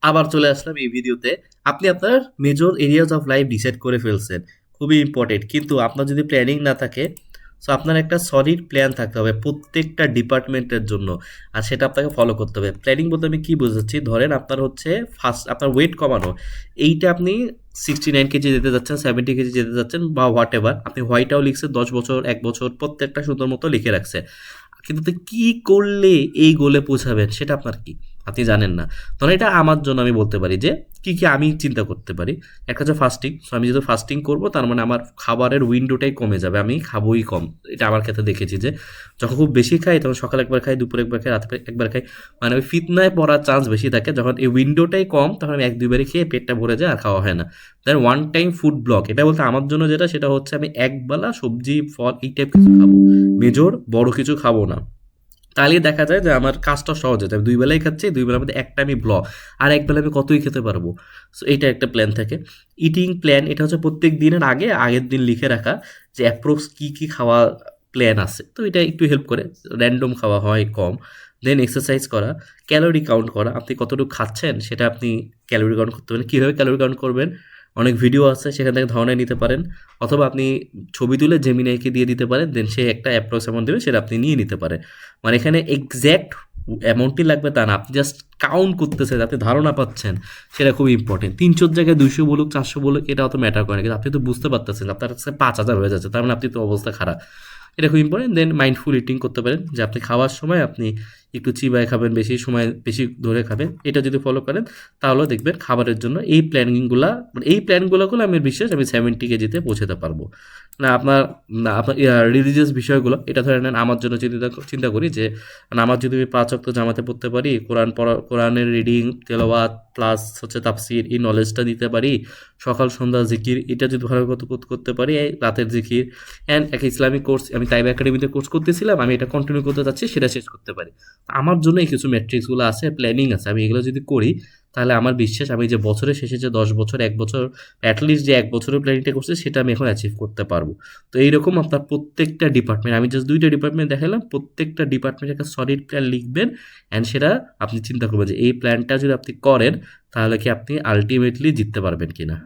আবার চলে আসলাম এই ভিডিওতে। আপনি আপনার major areas of life decide করে ফেলছেন, খুবই ইম্পর্টেন্ট। কিন্তু আপনার যদি প্ল্যানিং না থাকে, সো আপনার একটা সলিড প্ল্যান থাকতে হবে প্রত্যেকটা ডিপার্টমেন্টের জন্য, আর সেটা আপনাকে ফলো করতে হবে। প্ল্যানিং বলতে আমি কি বুঝাচ্ছি, ধরেন আপনার হচ্ছে ফার্স্ট আপনার ওয়েট কমানো, এইটা আপনি 69 কেজি যেতে যাচ্ছেন, 70 কেজি যেতে যাচ্ছেন বা হোয়াট এভার, আপনি হোয়াইটাও লিখছে 10 বছর 1 বছর প্রত্যেকটা সুন্দর মতো লিখে রাখছে। কিন্তু আপনি কি করলে এই গোলে পৌঁছাবেন সেটা আপনার কি, আপনি জানেন না। তখন এটা আমার জন্য আমি বলতে পারি যে কি কি আমি চিন্তা করতে পারি। একটা হচ্ছে ফাস্টিং। সো আমি যেহেতু ফাস্টিং করবো, তার মানে আমার খাবারের উইন্ডোটাই কমে যাবে, আমি খাবোই কম। এটা আমার ক্ষেত্রে দেখেছি যে যখন খুব বেশি খাই তখন সকালে একবার খাই, দুপুরে একবার খাই, রাতে একবার খাই, মানে ওই ফিতনায় পড়ার চান্স বেশি থাকে। যখন এই উইন্ডোটাই কম তখন আমি 1-2বারই খেয়ে পেটটা ভরে যায় আর খাওয়া হয় না। দেন ওয়ান টাইম ফুড ব্লক, এটা বলতে আমার জন্য যেটা সেটা হচ্ছে আমি একবেলা সবজি ফল এই টাইপ কিছু খাবো, মেজর বড় কিছু খাবো না। তাহলে দেখা যায় যে আমার কাজটা সহজ হয়ে যায়। আমি 2 বেলাই খাচ্ছি, 2 বেলার মধ্যে একটা আমি ব্লক, আর এক বেলা আমি কতই খেতে পারবো। সো এইটা একটা প্ল্যান থাকে। ইটিং প্ল্যান, এটা হচ্ছে প্রত্যেক দিনের আগে আগের দিন লিখে রাখা যে অ্যাপ্রক্স কী কী খাওয়া প্ল্যান আছে। তো এটা একটু হেল্প করে, র্যান্ডম খাওয়া হয় কম। দেন এক্সারসাইজ করা, ক্যালোরি কাউন্ট করা, আপনি কতটুকু খাচ্ছেন সেটা আপনি ক্যালোরি কাউন্ট করতে পারেন। কীভাবে ক্যালোরি কাউন্ট করবেন, অনেক ভিডিও আছে, সেখান থেকে ধারণা নিতে পারেন। অথবা আপনি ছবি তুলে জেমিনাইকে দিয়ে দিতে পারেন, দেন সে একটা অ্যাপ্রক্স অ্যামাউন্ট দেবে, সেটা আপনি নিয়ে নিতে পারেন। মানে এখানে এক্স্যাক্ট অ্যামাউন্টই লাগবে তা না, আপনি জাস্ট কাউন্ট করতেছেন, আপনি ধারণা পাচ্ছেন, সেটা খুব ইম্পর্টেন্ট। 300 জায়গায় 200 বলুক, 400 বলুক, এটা অত ম্যাটার করে না, কিন্তু আপনি তো বুঝতে পারতেছেন আপনার কাছে 5,000 হয়ে যাচ্ছে, তার মানে আপনি তো অবস্থা খারাপ। এটা খুব ইম্পর্টেন্ট। দেন মাইন্ডফুল ইটিং করতে পারেন, যে আপনি খাওয়ার সময় আপনি একটু চিবায় খাবেন, বেশি সময় বেশি ধরে খাবেন। এটা যদি ফলো করেন তাহলেও দেখবেন খাবারের জন্য এই প্ল্যানিংগুলা, মানে এই প্ল্যানগুলো করলে আমি বিশ্বাস আমি 70 কেজিতে পৌঁছাতে পারবো। না আপনার, না আপনার রিলিজিয়াস বিষয়গুলো, এটা ধরে নেন আমার জন্য চিন্তা চিন্তা করি যে নামাজ যদি আমি 5 ওয়াক্ত জামাতে পড়তে পারি, কোরআন পড়া, কোরআনের রিডিং তেলাওয়াত প্লাস হচ্ছে তাফসির, এই নলেজটা দিতে পারি, সকাল সন্ধ্যা জিকির এটা যদি ভালো করতে পারি, এই রাতের জিকির, অ্যান্ড একটা ইসলামিক কোর্স আমি তাইবা একাডেমিতে কোর্স করতেছিলাম, আমি এটা কন্টিনিউ করতে চাচ্ছি, সেটা শেষ করতে পারি। আমার জন্য এই কিছু ম্যাট্রিক্সগুলো আছে, প্ল্যানিং আছে, আমি এগুলো যদি করি তাহলে আমার বিশ্বাস আমি যে বছরের শেষে যে 10 বছর 1 বছর অ্যাটলিস্ট যে 1 বছরের প্ল্যানিংটা করছি সেটা আমি এখন অ্যাচিভ করতে পারবো। তো এইরকম আপনার প্রত্যেকটা ডিপার্টমেন্ট, আমি জাস্ট 2টা ডিপার্টমেন্ট দেখালাম, প্রত্যেকটা ডিপার্টমেন্টে একটা সলিড প্ল্যান লিখবেন, অ্যান্ড সেটা আপনি চিন্তা করবেন যে এই প্ল্যানটা যদি আপনি করেন তাহলে কি আপনি আলটিমেটলি জিততে পারবেন কিনা।